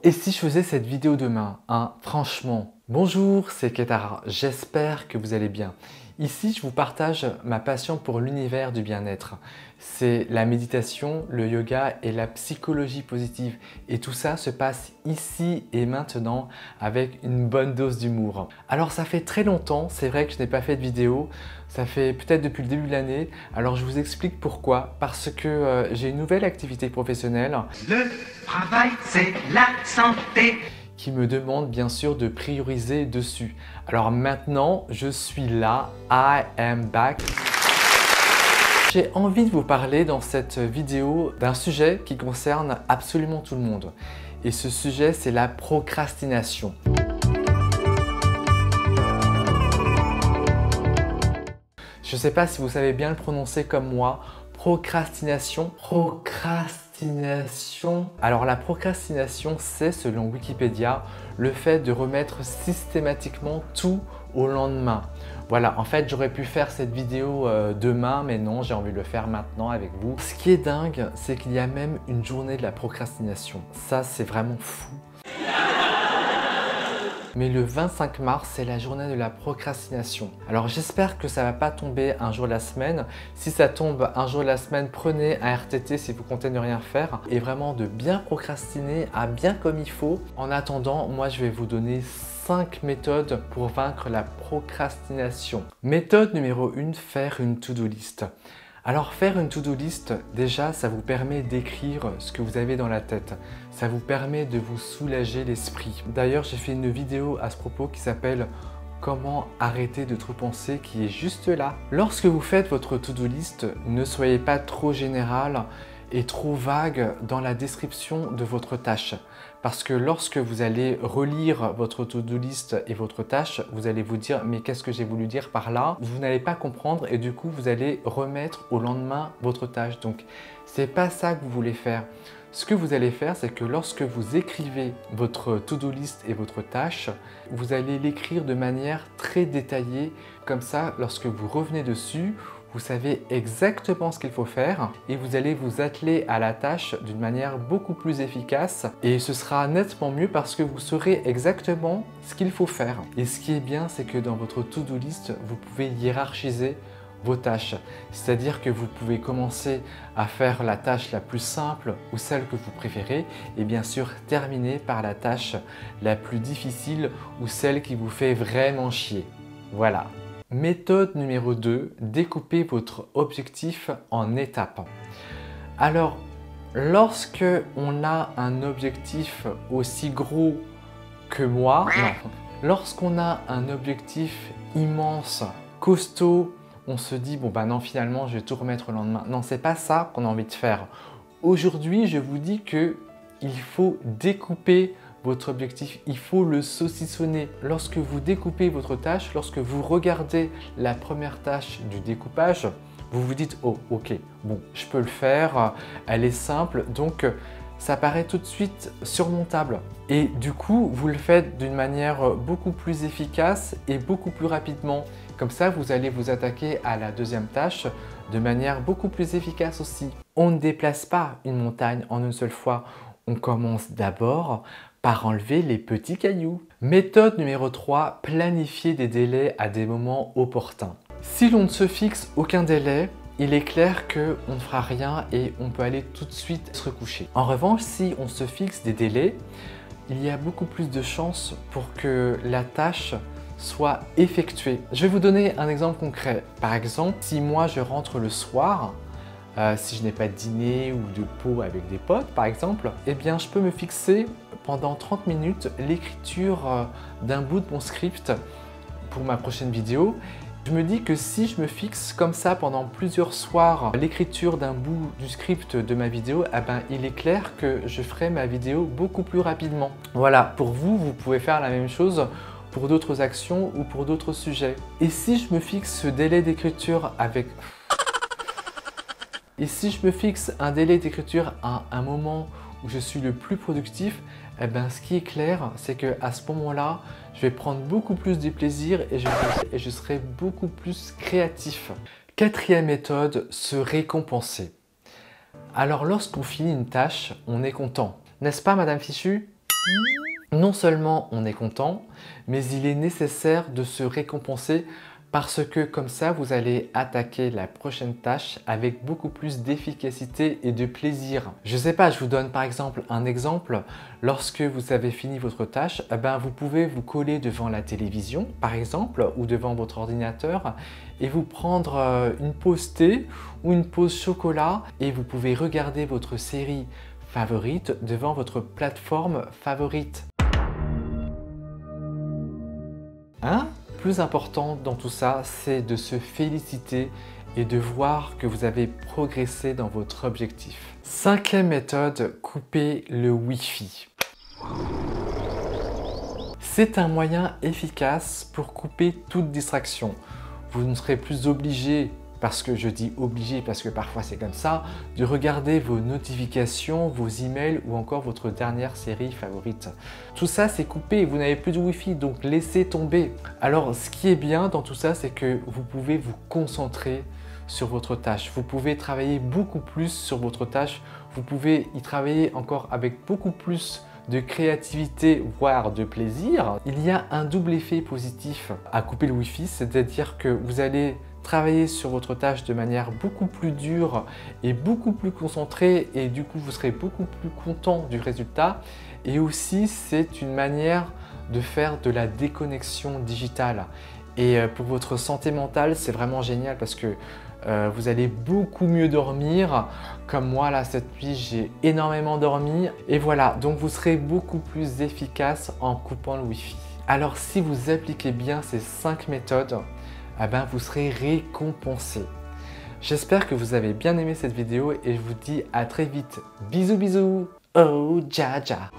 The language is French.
Et si je faisais cette vidéo demain, hein, franchement. Bonjour, c'est Ketara, j'espère que vous allez bien. Ici, je vous partage ma passion pour l'univers du bien-être. C'est la méditation, le yoga et la psychologie positive. Et tout ça se passe ici et maintenant avec une bonne dose d'humour. Alors ça fait très longtemps, c'est vrai que je n'ai pas fait de vidéo. Ça fait peut-être depuis le début de l'année. Alors je vous explique pourquoi. Parce que j'ai une nouvelle activité professionnelle. Le travail, c'est la santé. Qui me demande bien sûr de prioriser dessus. Alors maintenant, je suis là, I am back. J'ai envie de vous parler dans cette vidéo d'un sujet qui concerne absolument tout le monde. Et ce sujet, c'est la procrastination. Je ne sais pas si vous savez bien le prononcer comme moi. Procrastination. Alors la procrastination, c'est, selon Wikipédia, le fait de remettre systématiquement tout au lendemain. Voilà, en fait, j'aurais pu faire cette vidéo demain, mais non, j'ai envie de le faire maintenant avec vous. Ce qui est dingue, c'est qu'il y a même une journée de la procrastination. Ça, c'est vraiment fou. Mais le 25 mars, c'est la journée de la procrastination. Alors j'espère que ça ne va pas tomber un jour de la semaine. Si ça tombe un jour de la semaine, prenez un RTT si vous comptez ne rien faire. Et vraiment de bien procrastiner à bien comme il faut. En attendant, moi je vais vous donner 5 méthodes pour vaincre la procrastination. Méthode numéro 1, faire une to-do list. Alors faire une to-do list, déjà ça vous permet d'écrire ce que vous avez dans la tête. Ça vous permet de vous soulager l'esprit. D'ailleurs j'ai fait une vidéo à ce propos qui s'appelle « Comment arrêter de trop penser » qui est juste là. Lorsque vous faites votre to-do list, ne soyez pas trop général et trop vague dans la description de votre tâche. Parce que lorsque vous allez relire votre to-do list et votre tâche, vous allez vous dire « mais qu'est-ce que j'ai voulu dire par là ?» Vous n'allez pas comprendre et du coup, vous allez remettre au lendemain votre tâche. Donc, c'est pas ça que vous voulez faire. Ce que vous allez faire, c'est que lorsque vous écrivez votre to-do list et votre tâche, vous allez l'écrire de manière très détaillée. Comme ça, lorsque vous revenez dessus, vous savez exactement ce qu'il faut faire et vous allez vous atteler à la tâche d'une manière beaucoup plus efficace et ce sera nettement mieux parce que vous saurez exactement ce qu'il faut faire. Et ce qui est bien, c'est que dans votre to-do list, vous pouvez hiérarchiser vos tâches. C'est-à-dire que vous pouvez commencer à faire la tâche la plus simple ou celle que vous préférez et bien sûr terminer par la tâche la plus difficile ou celle qui vous fait vraiment chier. Voilà. Méthode numéro 2, découpez votre objectif en étapes. Alors, lorsque on a un objectif aussi gros que moi, lorsqu'on a un objectif immense, costaud, on se dit bon bah non finalement je vais tout remettre le lendemain. Non, c'est pas ça qu'on a envie de faire. Aujourd'hui, je vous dis que il faut découper votre objectif, il faut le saucissonner. Lorsque vous découpez votre tâche, lorsque vous regardez la première tâche du découpage, vous vous dites « Oh, ok, bon, je peux le faire, elle est simple, donc ça paraît tout de suite surmontable. » Et du coup, vous le faites d'une manière beaucoup plus efficace et beaucoup plus rapidement. Comme ça, vous allez vous attaquer à la deuxième tâche de manière beaucoup plus efficace aussi. On ne déplace pas une montagne en une seule fois. On commence d'abord par enlever les petits cailloux. Méthode numéro 3, planifier des délais à des moments opportuns. Si l'on ne se fixe aucun délai, il est clair qu'on ne fera rien et on peut aller tout de suite se recoucher. En revanche, si on se fixe des délais, il y a beaucoup plus de chances pour que la tâche soit effectuée. Je vais vous donner un exemple concret. Par exemple, si moi je rentre le soir, si je n'ai pas de dîner ou de pot avec des potes par exemple, eh bien je peux me fixer pendant 30 minutes l'écriture d'un bout de mon script pour ma prochaine vidéo. Je me dis que si je me fixe comme ça pendant plusieurs soirs l'écriture d'un bout du script de ma vidéo, eh ben, il est clair que je ferai ma vidéo beaucoup plus rapidement. Voilà, pour vous, vous pouvez faire la même chose pour d'autres actions ou pour d'autres sujets. Et si je me fixe ce délai d'écriture avec... Et si je me fixe un délai d'écriture à un moment où je suis le plus productif, eh ben, ce qui est clair, c'est qu'à ce moment-là, je vais prendre beaucoup plus de plaisir et je serai beaucoup plus créatif. Quatrième méthode, se récompenser. Alors lorsqu'on finit une tâche, on est content. N'est-ce pas Madame Fichu? Non seulement on est content, mais il est nécessaire de se récompenser parce que comme ça, vous allez attaquer la prochaine tâche avec beaucoup plus d'efficacité et de plaisir. Je ne sais pas, je vous donne par exemple un exemple. Lorsque vous avez fini votre tâche, vous pouvez vous coller devant la télévision, par exemple, ou devant votre ordinateur et vous prendre une pause thé ou une pause chocolat et vous pouvez regarder votre série favorite devant votre plateforme favorite. Plus important dans tout ça, c'est de se féliciter et de voir que vous avez progressé dans votre objectif. Cinquième méthode, couper le Wi-Fi. C'est un moyen efficace pour couper toute distraction. Vous ne serez plus obligé, parce que je dis obligé parce que parfois c'est comme ça, de regarder vos notifications, vos emails ou encore votre dernière série favorite. Tout ça c'est coupé, vous n'avez plus de Wi-Fi, donc laissez tomber. Alors ce qui est bien dans tout ça, c'est que vous pouvez vous concentrer sur votre tâche. Vous pouvez travailler beaucoup plus sur votre tâche, vous pouvez y travailler encore avec beaucoup plus de créativité, voire de plaisir. Il y a un double effet positif à couper le Wi-Fi, c'est-à-dire que vous allez travailler sur votre tâche de manière beaucoup plus dure et beaucoup plus concentrée et du coup vous serez beaucoup plus content du résultat. Et aussi c'est une manière de faire de la déconnexion digitale. Et pour votre santé mentale, c'est vraiment génial parce que vous allez beaucoup mieux dormir. Comme moi là cette nuit, j'ai énormément dormi. Et voilà, donc vous serez beaucoup plus efficace en coupant le Wi-Fi. Alors si vous appliquez bien ces 5 méthodes, vous serez récompensé. J'espère que vous avez bien aimé cette vidéo et je vous dis à très vite. Bisous bisous. Oh, Jaja.